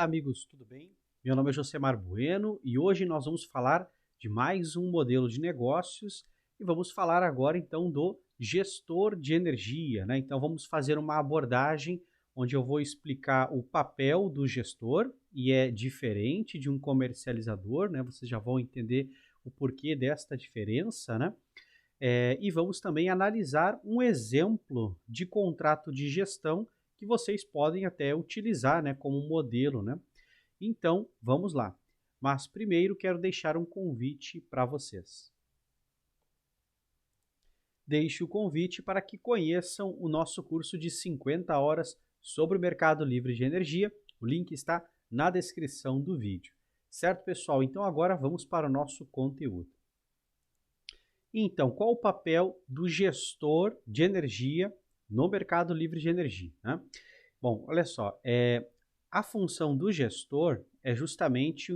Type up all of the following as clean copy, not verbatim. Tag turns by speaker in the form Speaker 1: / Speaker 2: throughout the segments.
Speaker 1: Amigos, tudo bem? Meu nome é Josemar Bueno e hoje nós vamos falar de mais um modelo de negócios e vamos falar agora então do gestor de energia, né? Então vamos fazer uma abordagem onde eu vou explicar o papel do gestor e é diferente de um comercializador, né? Vocês já vão entender o porquê desta diferença, né? E vamos também analisar um exemplo de contrato de gestão que vocês podem até utilizar, né, como modelo, né? Então, vamos lá. Mas primeiro quero deixar um convite para vocês. Deixe o convite para que conheçam o nosso curso de 50 horas sobre o mercado livre de energia. O link está na descrição do vídeo. Certo, pessoal? Então agora vamos para o nosso conteúdo. Então, qual o papel do gestor de energia no mercado livre de energia, né? Bom, olha só, a função do gestor é justamente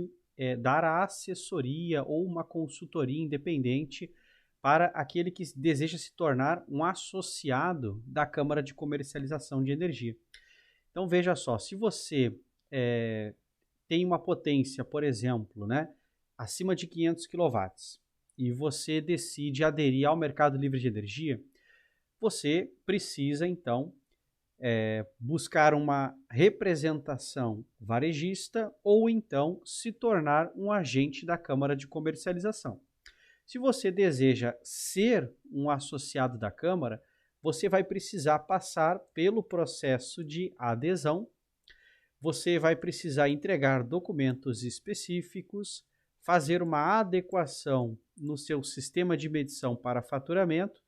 Speaker 1: dar a assessoria ou uma consultoria independente para aquele que deseja se tornar um associado da Câmara de Comercialização de Energia. Então, veja só, se você tem uma potência, por exemplo, né, acima de 500 quilowatts e você decide aderir ao mercado livre de energia, você precisa, então, buscar uma representação varejista ou então se tornar um agente da Câmara de Comercialização. Se você deseja ser um associado da Câmara, você vai precisar passar pelo processo de adesão, você vai precisar entregar documentos específicos, fazer uma adequação no seu sistema de medição para faturamento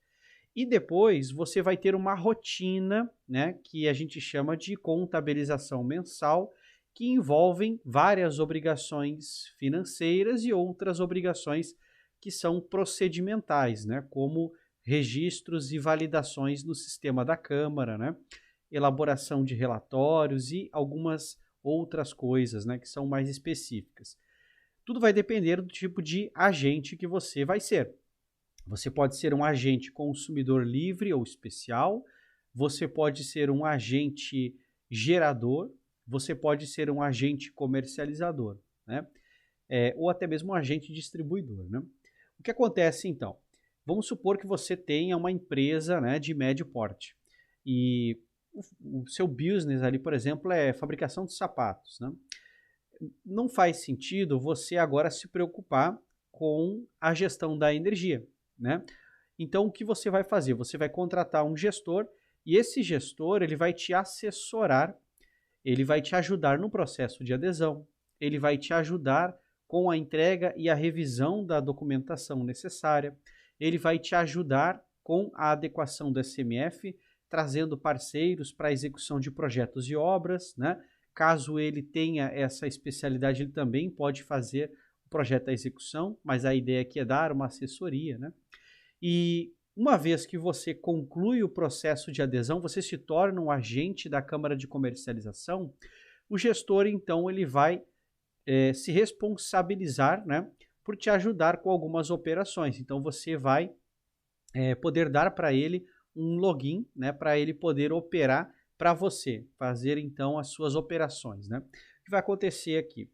Speaker 1: e depois você vai ter uma rotina, né, que a gente chama de contabilização mensal, que envolvem várias obrigações financeiras e outras obrigações que são procedimentais, né, como registros e validações no sistema da Câmara, né, elaboração de relatórios e algumas outras coisas, né, que são mais específicas. Tudo vai depender do tipo de agente que você vai ser. Você pode ser um agente consumidor livre ou especial, você pode ser um agente gerador, você pode ser um agente comercializador, né? Ou até mesmo um agente distribuidor, né? O que acontece então? Vamos supor que você tenha uma empresa, né, de médio porte e o seu business ali, por exemplo, é fabricação de sapatos, né? Não faz sentido você agora se preocupar com a gestão da energia, né? Então, o que você vai fazer? Você vai contratar um gestor e esse gestor ele vai te assessorar, ele vai te ajudar no processo de adesão, ele vai te ajudar com a entrega e a revisão da documentação necessária, ele vai te ajudar com a adequação do SMF, trazendo parceiros para a execução de projetos e obras, né? Caso ele tenha essa especialidade, ele também pode fazer o projeto da execução, mas a ideia aqui é dar uma assessoria, né? E uma vez que você conclui o processo de adesão, você se torna um agente da Câmara de Comercialização, o gestor, então, ele vai se responsabilizar, né, por te ajudar com algumas operações. Então, você vai poder dar para ele um login, né, para ele poder operar para você, fazer, então, as suas operações, né? O que vai acontecer aqui?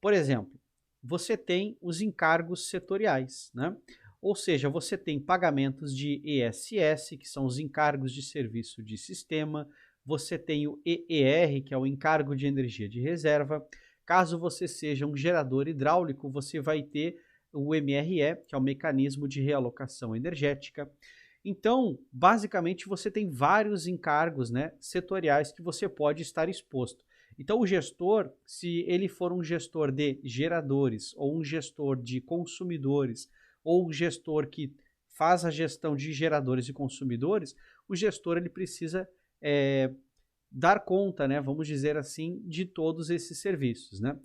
Speaker 1: Por exemplo, você tem os encargos setoriais, né? Ou seja, você tem pagamentos de ESS, que são os encargos de serviço de sistema, você tem o EER, que é o encargo de energia de reserva. Caso você seja um gerador hidráulico, você vai ter o MRE, que é o mecanismo de realocação energética. Então, basicamente, você tem vários encargos, né, setoriais que você pode estar exposto. Então, o gestor, se ele for um gestor de geradores, ou um gestor de consumidores, ou um gestor que faz a gestão de geradores e consumidores, o gestor ele precisa dar conta, né, vamos dizer assim, de todos esses serviços, né?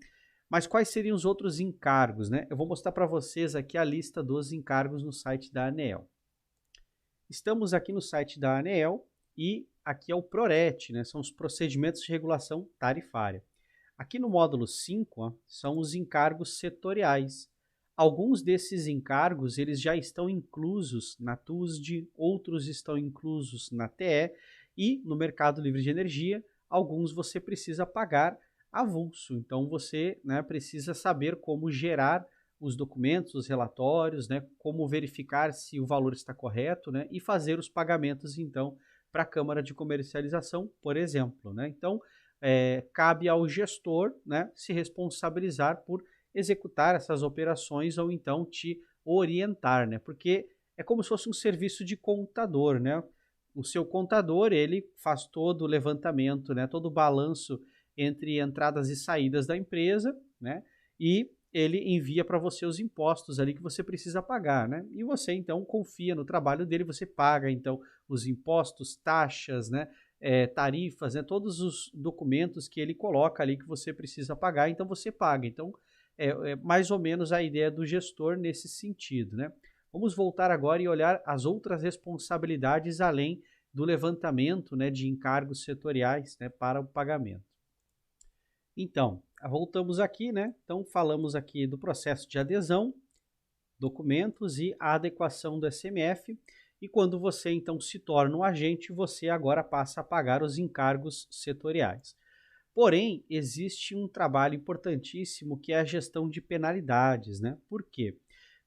Speaker 1: Mas quais seriam os outros encargos, né? Eu vou mostrar para vocês aqui a lista dos encargos no site da ANEEL. Estamos aqui no site da ANEEL e aqui é o PRORET, né? São os procedimentos de regulação tarifária. Aqui no módulo 5, ó, são os encargos setoriais. Alguns desses encargos eles já estão inclusos na TUSD, outros estão inclusos na TE e no Mercado Livre de Energia. Alguns você precisa pagar avulso. Então você, né, precisa saber como gerar os documentos, os relatórios, né, como verificar se o valor está correto, né, e fazer os pagamentos então para a Câmara de Comercialização, por exemplo, né? Então cabe ao gestor, né, se responsabilizar por executar essas operações ou então te orientar, né? Porque é como se fosse um serviço de contador, né? O seu contador, ele faz todo o levantamento, né, todo o balanço entre entradas e saídas da empresa, né? E ele envia para você os impostos ali que você precisa pagar, né? E você então confia no trabalho dele, você paga então os impostos, taxas, né? Tarifas, né? Todos os documentos que ele coloca ali que você precisa pagar, então você paga. Então é mais ou menos a ideia do gestor nesse sentido, né? Vamos voltar agora e olhar as outras responsabilidades além do levantamento, né, de encargos setoriais, né, para o pagamento. Então, voltamos aqui, né? Então, falamos aqui do processo de adesão, documentos e a adequação do SMF. E quando você, então, se torna um agente, você agora passa a pagar os encargos setoriais. Porém, existe um trabalho importantíssimo que é a gestão de penalidades, né? Por quê?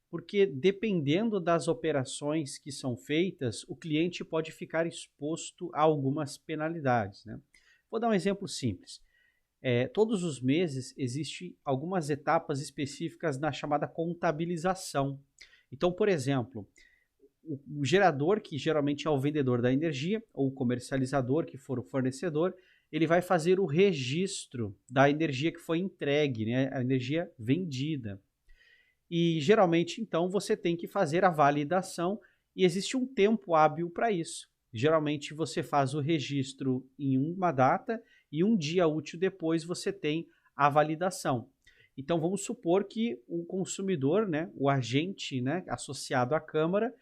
Speaker 1: Porque dependendo das operações que são feitas, o cliente pode ficar exposto a algumas penalidades, né? Vou dar um exemplo simples. Todos os meses existem algumas etapas específicas na chamada contabilização. Então, por exemplo, o gerador, que geralmente é o vendedor da energia, ou o comercializador, que for o fornecedor, ele vai fazer o registro da energia que foi entregue, né? A energia vendida. E geralmente, então, você tem que fazer a validação e existe um tempo hábil para isso. Geralmente você faz o registro em uma data e um dia útil depois você tem a validação. Então vamos supor que o consumidor, né, o agente, né, associado à Câmara,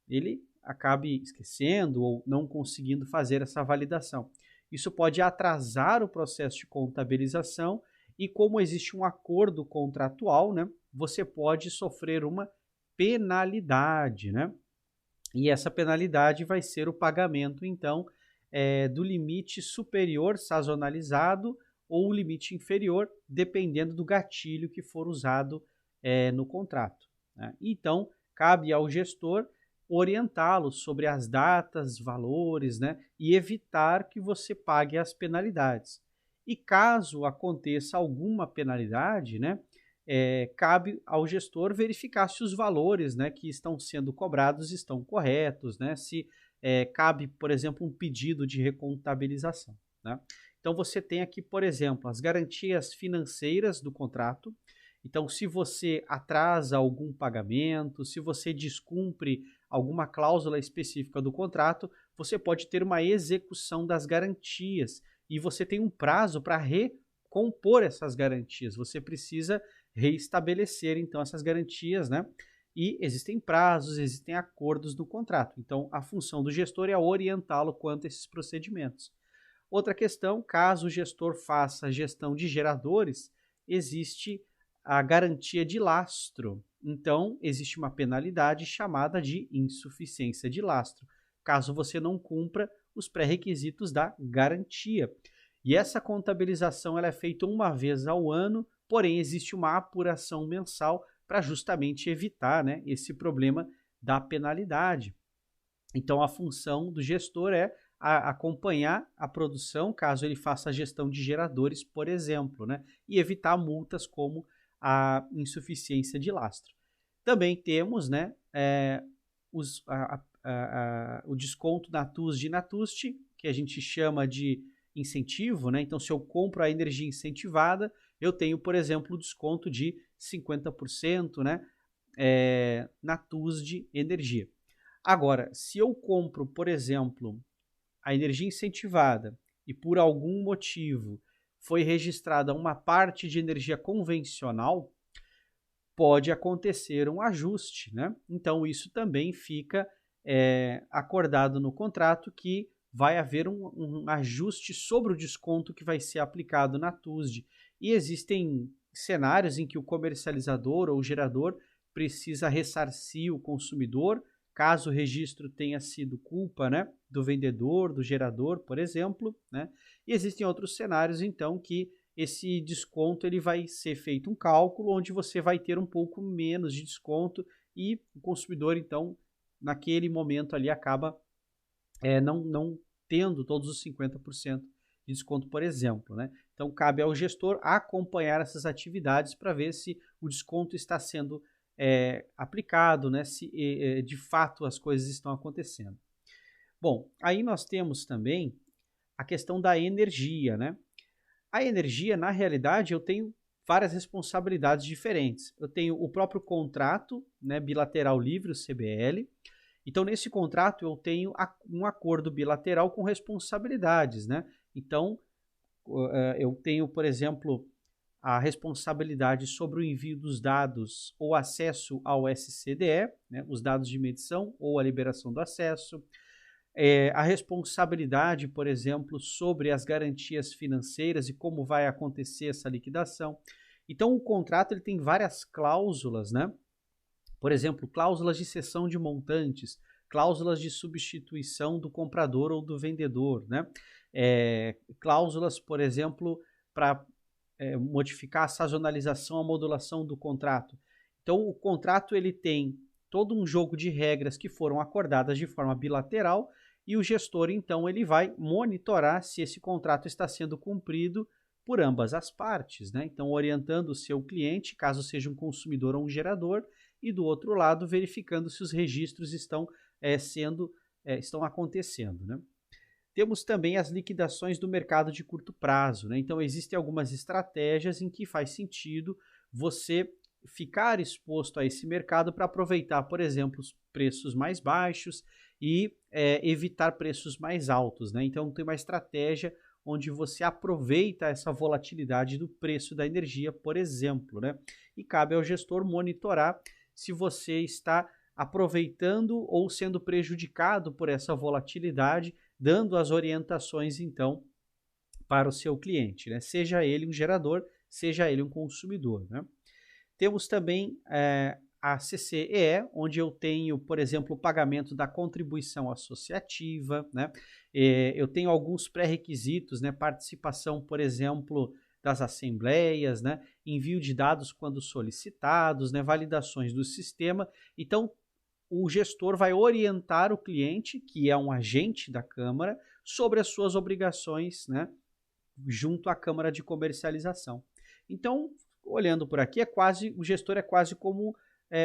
Speaker 1: ele acabe esquecendo ou não conseguindo fazer essa validação. Isso pode atrasar o processo de contabilização e como existe um acordo contratual, né, você pode sofrer uma penalidade, né? E essa penalidade vai ser o pagamento, então, do limite superior sazonalizado ou o limite inferior, dependendo do gatilho que for usado no contrato, né? Então, cabe ao gestor orientá-lo sobre as datas, valores, né? E evitar que você pague as penalidades. E caso aconteça alguma penalidade, né? Cabe ao gestor verificar se os valores, né, que estão sendo cobrados estão corretos, né, se cabe, por exemplo, um pedido de recontabilização, né? Então você tem aqui, por exemplo, as garantias financeiras do contrato. Então, se você atrasa algum pagamento, se você descumpre alguma cláusula específica do contrato, você pode ter uma execução das garantias e você tem um prazo para recompor essas garantias. Você precisa reestabelecer, então, essas garantias, né? E existem prazos, existem acordos no contrato. Então, a função do gestor é orientá-lo quanto a esses procedimentos. Outra questão, caso o gestor faça gestão de geradores, existe a garantia de lastro. Então, existe uma penalidade chamada de insuficiência de lastro, caso você não cumpra os pré-requisitos da garantia. E essa contabilização ela é feita uma vez ao ano, porém existe uma apuração mensal para justamente evitar, né, esse problema da penalidade. Então a função do gestor é acompanhar a produção, caso ele faça a gestão de geradores, por exemplo, né, e evitar multas como a insuficiência de lastro. Também temos, né, o desconto na TUSD e na TUST, que a gente chama de incentivo, né? Então, se eu compro a energia incentivada, eu tenho, por exemplo, desconto de 50%, né? Na TUSD energia. Agora, se eu compro, por exemplo, a energia incentivada e por algum motivo foi registrada uma parte de energia convencional, pode acontecer um ajuste, né? Então, isso também fica acordado no contrato que vai haver um ajuste sobre o desconto que vai ser aplicado na TUSD. E existem cenários em que o comercializador ou o gerador precisa ressarcir o consumidor, caso o registro tenha sido culpa, né, do vendedor, do gerador, por exemplo, né? E existem outros cenários, então, que esse desconto ele vai ser feito um cálculo onde você vai ter um pouco menos de desconto e o consumidor, então, naquele momento ali acaba não tendo todos os 50% de desconto, por exemplo, né? Então, cabe ao gestor acompanhar essas atividades para ver se o desconto está sendo aplicado, né? Se de fato as coisas estão acontecendo. Bom, aí nós temos também a questão da energia, né? A energia, na realidade, eu tenho várias responsabilidades diferentes. Eu tenho o próprio contrato, né, bilateral livre, o CBL. Então, nesse contrato, eu tenho um acordo bilateral com responsabilidades, né? Então, eu tenho, por exemplo, a responsabilidade sobre o envio dos dados ou acesso ao SCDE, né, os dados de medição ou a liberação do acesso. A responsabilidade, por exemplo, sobre as garantias financeiras e como vai acontecer essa liquidação. Então, o contrato ele tem várias cláusulas, né? Por exemplo, cláusulas de cessão de montantes, cláusulas de substituição do comprador ou do vendedor, né? Cláusulas, por exemplo, para modificar a sazonalização, a modulação do contrato. Então, o contrato ele tem todo um jogo de regras que foram acordadas de forma bilateral e o gestor, então, ele vai monitorar se esse contrato está sendo cumprido por ambas as partes, né? Então, orientando o seu cliente, caso seja um consumidor ou um gerador, e do outro lado, verificando se os registros estão acontecendo, né? Temos também as liquidações do mercado de curto prazo, né? Então, existem algumas estratégias em que faz sentido você ficar exposto a esse mercado para aproveitar, por exemplo, os preços mais baixos e evitar preços mais altos, né? Então, tem uma estratégia onde você aproveita essa volatilidade do preço da energia, por exemplo, né? E cabe ao gestor monitorar se você está aproveitando ou sendo prejudicado por essa volatilidade, dando as orientações, então, para o seu cliente, né? Seja ele um gerador, seja ele um consumidor, né? Temos também a CCEE, onde eu tenho, por exemplo, o pagamento da contribuição associativa, né? Eu tenho alguns pré-requisitos, né? Participação, por exemplo, das assembleias, né? Envio de dados quando solicitados, né? Validações do sistema. Então, o gestor vai orientar o cliente, que é um agente da Câmara, sobre as suas obrigações, né? Junto à Câmara de Comercialização. Então, olhando por aqui, o gestor é quase como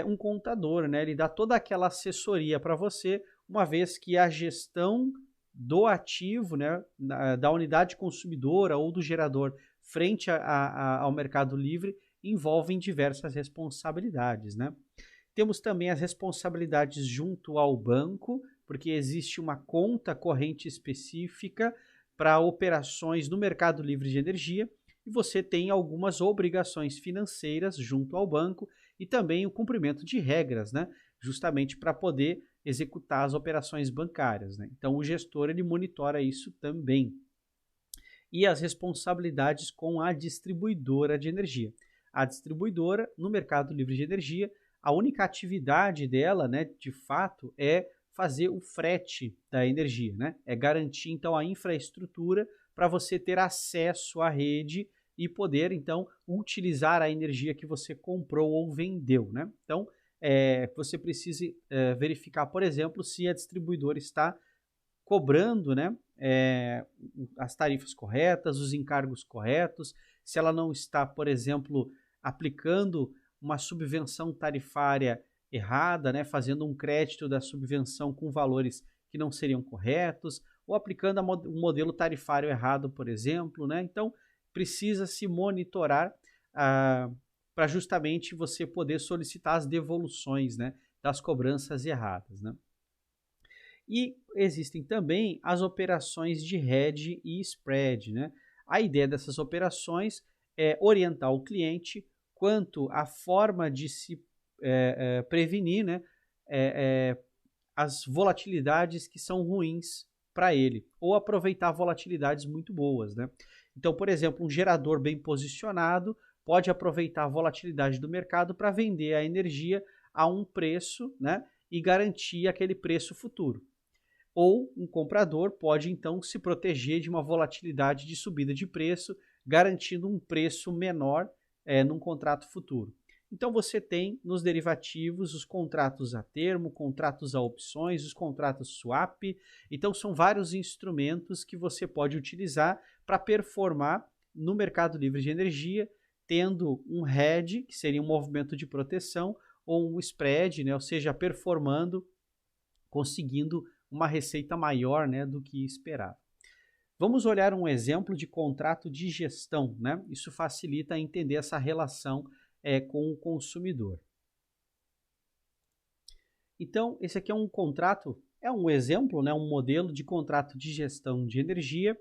Speaker 1: um contador, né? Ele dá toda aquela assessoria para você, uma vez que a gestão do ativo, né, da unidade consumidora ou do gerador frente ao mercado livre envolvem diversas responsabilidades, né? Temos também as responsabilidades junto ao banco, porque existe uma conta corrente específica para operações no mercado livre de energia, e você tem algumas obrigações financeiras junto ao banco e também o cumprimento de regras, né? Justamente para poder executar as operações bancárias, né? Então, o gestor ele monitora isso também. E as responsabilidades com a distribuidora de energia. A distribuidora, no mercado livre de energia, a única atividade dela, né, de fato, é fazer o frete da energia, né? É garantir, então, a infraestrutura para você ter acesso à rede e poder, então, utilizar a energia que você comprou ou vendeu, né? Então, você precisa verificar, por exemplo, se a distribuidora está cobrando, né, as tarifas corretas, os encargos corretos, se ela não está, por exemplo, aplicando uma subvenção tarifária errada, né, fazendo um crédito da subvenção com valores que não seriam corretos, ou aplicando um modelo tarifário errado, por exemplo, né? Então, precisa se monitorar para justamente você poder solicitar as devoluções, né, das cobranças erradas, né? E existem também as operações de hedge e spread, né? A ideia dessas operações é orientar o cliente quanto à forma de se prevenir, né, as volatilidades que são ruins para ele, ou aproveitar volatilidades muito boas, né? Então, por exemplo, um gerador bem posicionado pode aproveitar a volatilidade do mercado para vender a energia a um preço, né, e garantir aquele preço futuro. Ou um comprador pode, então, se proteger de uma volatilidade de subida de preço, garantindo um preço menor num contrato futuro. Então você tem nos derivativos os contratos a termo, contratos a opções, os contratos swap. Então são vários instrumentos que você pode utilizar para performar no mercado livre de energia, tendo um hedge, que seria um movimento de proteção, ou um spread, né, ou seja, performando, conseguindo uma receita maior, né, do que esperado. Vamos olhar um exemplo de contrato de gestão, né? Isso facilita entender essa relação com o consumidor. Então, esse aqui é um contrato, é um exemplo, né, um modelo de contrato de gestão de energia.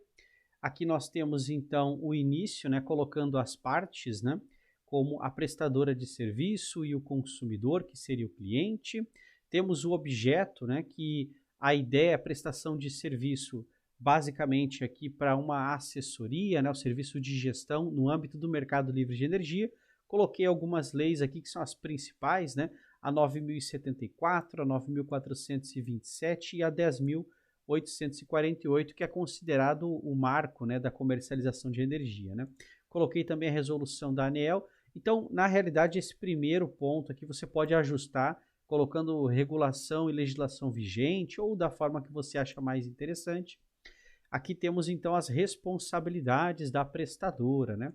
Speaker 1: Aqui nós temos, então, o início, né, colocando as partes, né, como a prestadora de serviço e o consumidor, que seria o cliente. Temos o objeto, né, que a ideia é a prestação de serviço basicamente aqui para uma assessoria, né, o serviço de gestão no âmbito do mercado livre de energia. Coloquei algumas leis aqui que são as principais, né, a 9.074, a 9.427 e a 10.848, que é considerado o marco, né, da comercialização de energia, né. Coloquei também a resolução da ANEEL. Então, na realidade, esse primeiro ponto aqui você pode ajustar colocando regulação e legislação vigente ou da forma que você acha mais interessante. Aqui temos então as responsabilidades da prestadora, né?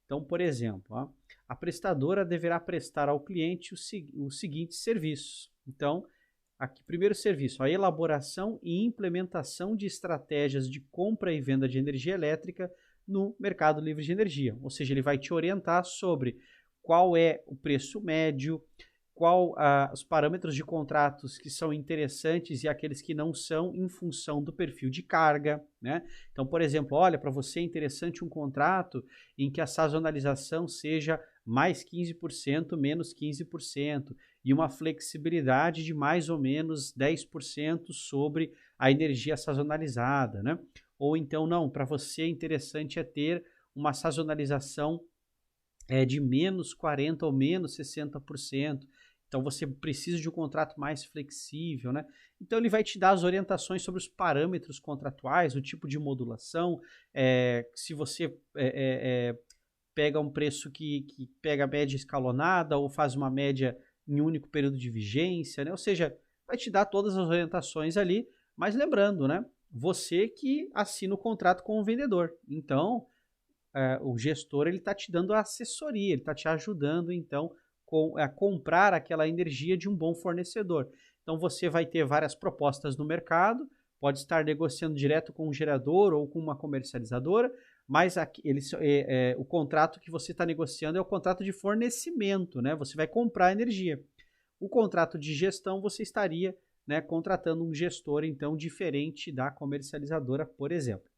Speaker 1: Então, por exemplo, ó, a prestadora deverá prestar ao cliente os seguintes serviços. Então, aqui, primeiro serviço, a elaboração e implementação de estratégias de compra e venda de energia elétrica no mercado livre de energia. Ou seja, ele vai te orientar sobre qual é o preço médio, qual os parâmetros de contratos que são interessantes e aqueles que não são em função do perfil de carga, né? Então, por exemplo, olha, para você é interessante um contrato em que a sazonalização seja mais 15%, menos 15%, e uma flexibilidade de mais ou menos 10% sobre a energia sazonalizada, né? Ou então, não, para você interessante é ter uma sazonalização de menos 40% ou menos 60%. Então você precisa de um contrato mais flexível, né? Então ele vai te dar as orientações sobre os parâmetros contratuais, o tipo de modulação, se você pega um preço que pega a média escalonada ou faz uma média em um único período de vigência, né? Ou seja, vai te dar todas as orientações ali, mas lembrando, né? Você que assina o contrato com o vendedor. Então, o gestor ele está te dando a assessoria, ele está te ajudando, então, a comprar aquela energia de um bom fornecedor. Então, você vai ter várias propostas no mercado, pode estar negociando direto com um gerador ou com uma comercializadora, mas o contrato que você está negociando é o contrato de fornecimento, né? Você vai comprar energia. O contrato de gestão, você estaria, né, contratando um gestor, então, diferente da comercializadora, por exemplo.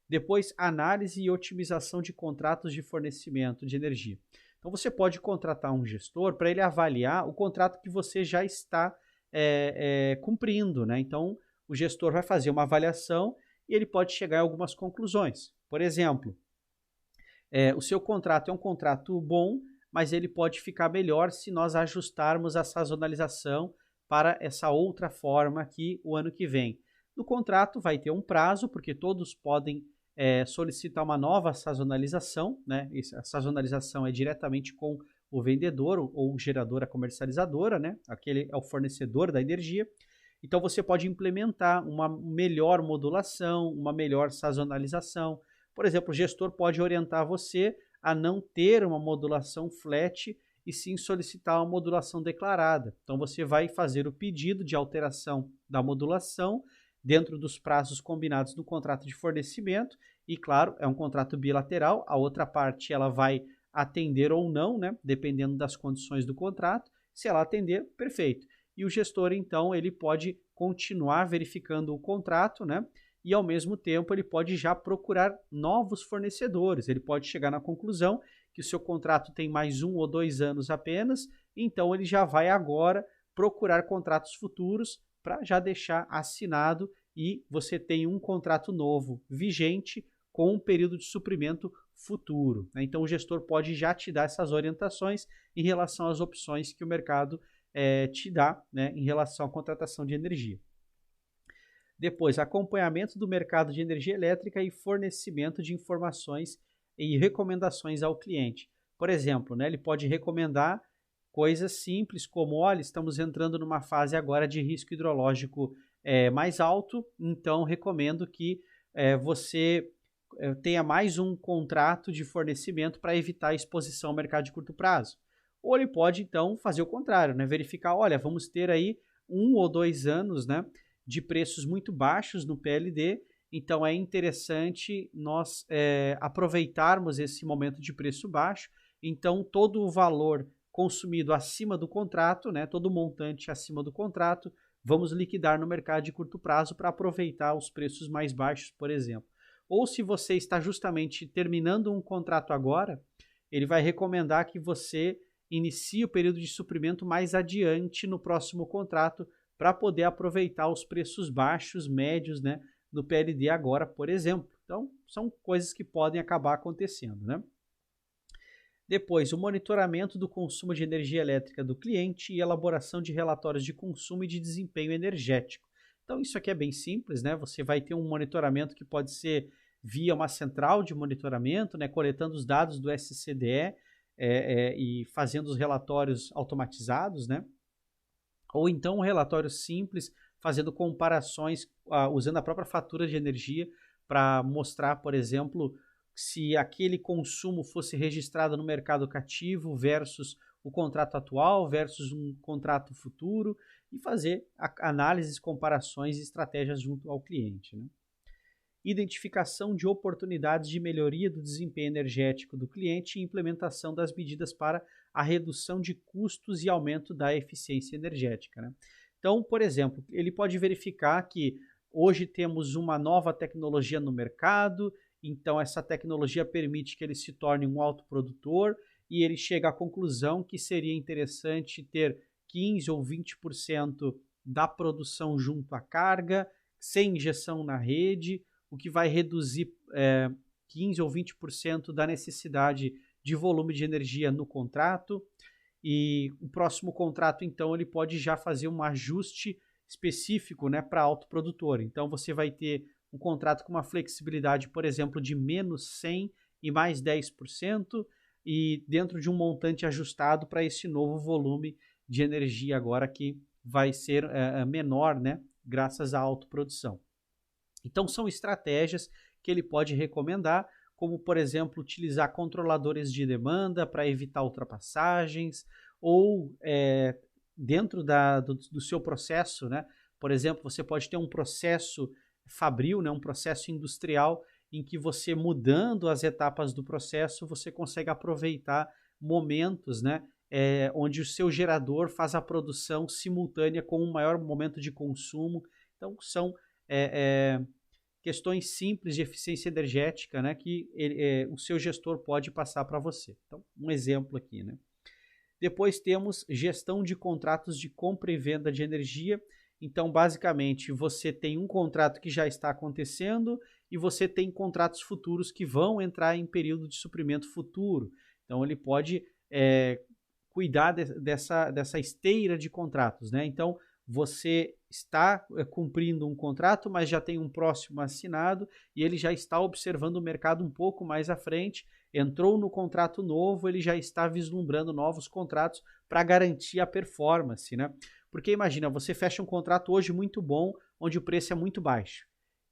Speaker 1: Depois, análise e otimização de contratos de fornecimento de energia. Então, você pode contratar um gestor para ele avaliar o contrato que você já está cumprindo, né? Então, o gestor vai fazer uma avaliação e ele pode chegar a algumas conclusões. Por exemplo, o seu contrato é um contrato bom, mas ele pode ficar melhor se nós ajustarmos a sazonalização para essa outra forma aqui o ano que vem. No contrato vai ter um prazo, porque todos podem solicitar uma nova sazonalização, né? A sazonalização é diretamente com o vendedor ou geradora comercializadora, né? Aquele é o fornecedor da energia. Então você pode implementar uma melhor modulação, uma melhor sazonalização. Por exemplo, o gestor pode orientar você a não ter uma modulação flat e sim solicitar uma modulação declarada. Então você vai fazer o pedido de alteração da modulação dentro dos prazos combinados no contrato de fornecimento e, claro, é um contrato bilateral, a outra parte ela vai atender ou não, né, dependendo das condições do contrato. Se ela atender, perfeito. E o gestor, então, ele pode continuar verificando o contrato, né, e ao mesmo tempo ele pode já procurar novos fornecedores. Ele pode chegar na conclusão que o seu contrato tem mais 1 ou 2 anos apenas, então ele já vai agora procurar contratos futuros para já deixar assinado e você tem um contrato novo vigente com um período de suprimento futuro. Então o gestor pode já te dar essas orientações em relação às opções que o mercado te dá, né, em relação à contratação de energia. Depois, acompanhamento do mercado de energia elétrica e fornecimento de informações e recomendações ao cliente. Por exemplo, né, ele pode recomendar coisas simples como, olha, estamos entrando numa fase agora de risco hidrológico mais alto, então recomendo que você tenha mais um contrato de fornecimento para evitar a exposição ao mercado de curto prazo. Ou ele pode, então, fazer o contrário, né? Verificar, olha, vamos ter aí 1 ou 2 anos, né, de preços muito baixos no PLD, então é interessante nós aproveitarmos esse momento de preço baixo, então todo o valor consumido acima do contrato, né, todo o montante acima do contrato, vamos liquidar no mercado de curto prazo para aproveitar os preços mais baixos, por exemplo. Ou se você está justamente terminando um contrato agora, ele vai recomendar que você inicie o período de suprimento mais adiante no próximo contrato para poder aproveitar os preços baixos, médios, né, do PLD agora, por exemplo. Então, são coisas que podem acabar acontecendo, né? Depois, o monitoramento do consumo de energia elétrica do cliente e elaboração de relatórios de consumo e de desempenho energético. Então, isso aqui é bem simples, né? Você vai ter um monitoramento que pode ser via uma central de monitoramento, né? Coletando os dados do SCDE e fazendo os relatórios automatizados, né? Ou então um relatório simples, fazendo comparações, usando a própria fatura de energia para mostrar, por exemplo, se aquele consumo fosse registrado no mercado cativo versus o contrato atual versus um contrato futuro e fazer análises, comparações e estratégias junto ao cliente, né? Identificação de oportunidades de melhoria do desempenho energético do cliente e implementação das medidas para a redução de custos e aumento da eficiência energética, né? Então, por exemplo, ele pode verificar que hoje temos uma nova tecnologia no mercado, então essa tecnologia permite que ele se torne um autoprodutor e ele chega à conclusão que seria interessante ter 15 ou 20% da produção junto à carga, sem injeção na rede, o que vai reduzir 15 ou 20% da necessidade de volume de energia no contrato. E o próximo contrato, então, ele pode já fazer um ajuste específico, né, para autoprodutor. Então, você vai ter um contrato com uma flexibilidade, por exemplo, de menos 100 e mais 10%, e dentro de um montante ajustado para esse novo volume de energia agora que vai ser menor, né, graças à autoprodução. Então, são estratégias que ele pode recomendar, como, por exemplo, utilizar controladores de demanda para evitar ultrapassagens, ou dentro do seu processo, né? Por exemplo, você pode ter um processo fabril, né? Um processo industrial, em que você, mudando as etapas do processo, você consegue aproveitar momentos, né? Onde o seu gerador faz a produção simultânea com um maior momento de consumo. Então, são questões simples de eficiência energética, né, que o seu gestor pode passar para você. Então, um exemplo aqui, né? Depois temos gestão de contratos de compra e venda de energia. Então, basicamente, você tem um contrato que já está acontecendo e você tem contratos futuros que vão entrar em período de suprimento futuro. Então, ele pode cuidar dessa esteira de contratos, né? Então, você está cumprindo um contrato, mas já tem um próximo assinado e ele já está observando o mercado um pouco mais à frente, entrou no contrato novo, ele já está vislumbrando novos contratos para garantir a performance, né? Porque imagina, você fecha um contrato hoje muito bom, onde o preço é muito baixo.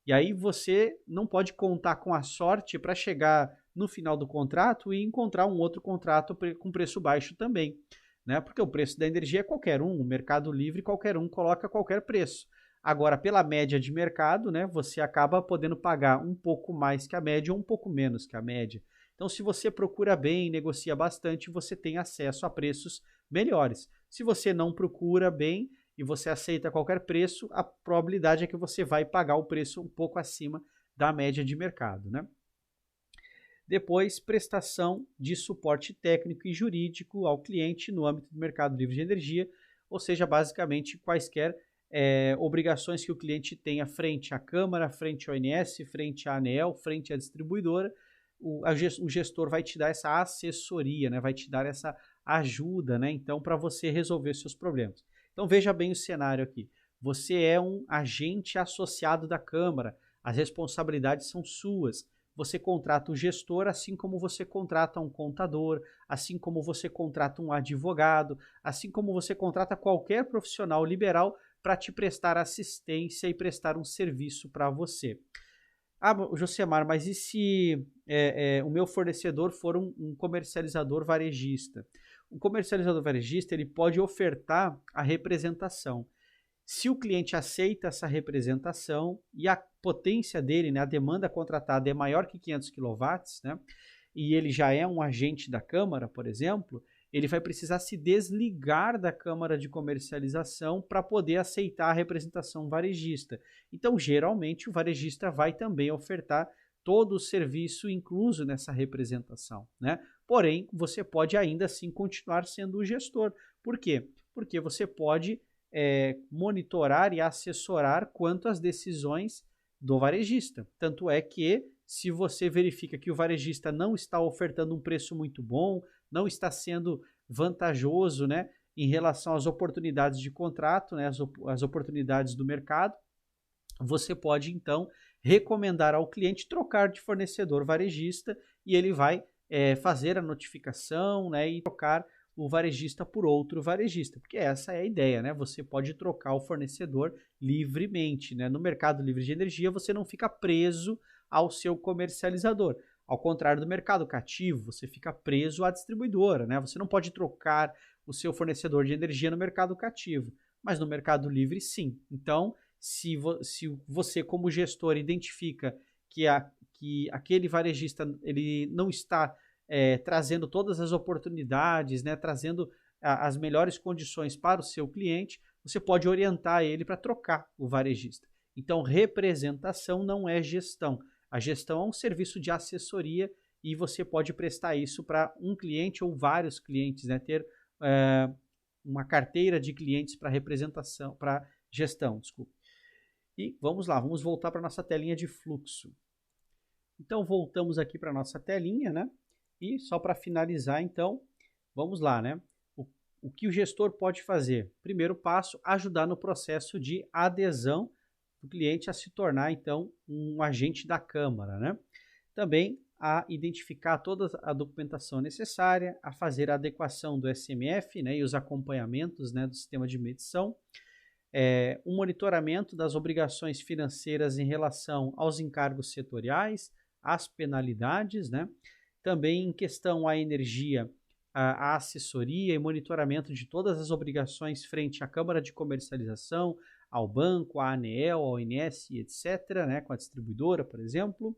Speaker 1: E aí você não pode contar com a sorte para chegar no final do contrato e encontrar um outro contrato com preço baixo também, né? Porque o preço da energia é qualquer um, o mercado livre qualquer um coloca qualquer preço. Agora, pela média de mercado, né, você acaba podendo pagar um pouco mais que a média ou um pouco menos que a média. Então, se você procura bem, negocia bastante, você tem acesso a preços melhores. Se você não procura bem e você aceita qualquer preço, a probabilidade é que você vai pagar o preço um pouco acima da média de mercado, né? Depois, prestação de suporte técnico e jurídico ao cliente no âmbito do mercado livre de energia, ou seja, basicamente quaisquer obrigações que o cliente tenha frente à Câmara, frente ao ONS, frente à ANEEL, frente à distribuidora, o gestor vai te dar essa assessoria, né? Vai te dar essa ajuda, né? Então, para você resolver seus problemas. Então, veja bem o cenário aqui. Você é um agente associado da Câmara, as responsabilidades são suas. você contrata o gestor, assim como você contrata um contador, assim como você contrata um advogado, assim como você contrata qualquer profissional liberal para te prestar assistência e prestar um serviço para você. Ah, Josemar, mas e se o meu fornecedor for um comercializador varejista? O comercializador varejista ele pode ofertar a representação. Se o cliente aceita essa representação e a potência dele, né, a demanda contratada é maior que 500 kW, né, e ele já é um agente da Câmara, por exemplo, ele vai precisar se desligar da Câmara de Comercialização para poder aceitar a representação varejista. Então, geralmente, o varejista vai também ofertar todo o serviço incluso nessa representação, né? Porém, você pode ainda assim continuar sendo o gestor. Por quê? Porque você pode monitorar e assessorar quanto às decisões do varejista. Tanto é que, se você verifica que o varejista não está ofertando um preço muito bom, não está sendo vantajoso, né, em relação às oportunidades de contrato, né, as oportunidades do mercado, você pode então recomendar ao cliente trocar de fornecedor varejista e ele vai fazer a notificação, né, e trocar o varejista por outro varejista, porque essa é a ideia, né? Você pode trocar o fornecedor livremente, né? No mercado livre de energia, você não fica preso ao seu comercializador. Ao contrário do mercado cativo, você fica preso à distribuidora, né? Você não pode trocar o seu fornecedor de energia no mercado cativo, mas no mercado livre, sim. Então, se você, como gestor, identifica que aquele varejista ele não está trazendo todas as oportunidades, né, trazendo as melhores condições para o seu cliente, você pode orientar ele para trocar o varejista. Então, representação não é gestão. A gestão é um serviço de assessoria e você pode prestar isso para um cliente ou vários clientes, né, ter uma carteira de clientes para representação, para gestão, desculpa. E vamos lá, vamos voltar para a nossa telinha de fluxo. Então, voltamos aqui para a nossa telinha, né? E só para finalizar, então, vamos lá, né? O que o gestor pode fazer? Primeiro passo, ajudar no processo de adesão do cliente a se tornar, então, um agente da Câmara, né? Também a identificar toda a documentação necessária, a fazer a adequação do SMF, né, e os acompanhamentos, né, do sistema de medição, o monitoramento das obrigações financeiras em relação aos encargos setoriais, às penalidades, né? Também em questão à energia, a assessoria e monitoramento de todas as obrigações frente à Câmara de Comercialização, ao banco, à ANEEL, ao ONS, etc., né, com a distribuidora, por exemplo.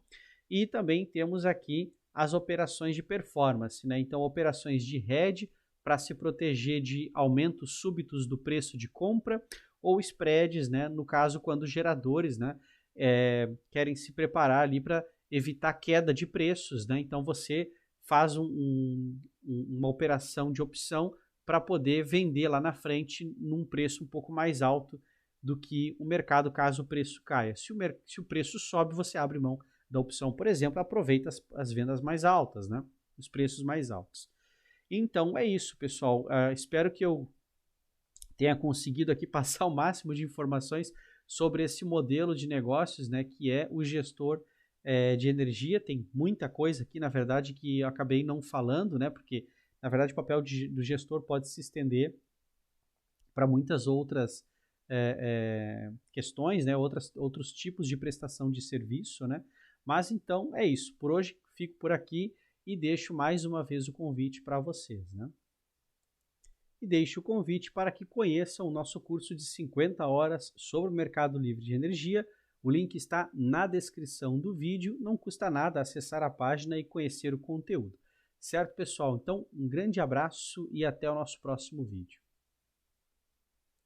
Speaker 1: E também temos aqui as operações de performance, né? Então, operações de hedge para se proteger de aumentos súbitos do preço de compra ou spreads, né? No caso, quando os geradores, né, querem se preparar ali para evitar queda de preços, né? Então você faz uma operação de opção para poder vender lá na frente num preço um pouco mais alto do que o mercado, caso o preço caia. Se o preço sobe, você abre mão da opção, por exemplo, aproveita as vendas mais altas, né? Os preços mais altos. Então é isso, pessoal. Espero que eu tenha conseguido aqui passar o máximo de informações sobre esse modelo de negócios, né, que é o gestor de energia. Tem muita coisa aqui, na verdade, que eu acabei não falando, né, porque, na verdade, o papel do gestor pode se estender para muitas outras questões, né, outros tipos de prestação de serviço, né. Mas, então, é isso. Por hoje, fico por aqui e deixo mais uma vez o convite para vocês, né. E deixo o convite para que conheçam o nosso curso de 50 horas sobre o mercado livre de energia. O link está na descrição do vídeo, não custa nada acessar a página e conhecer o conteúdo. Certo, pessoal? Então, um grande abraço e até o nosso próximo vídeo.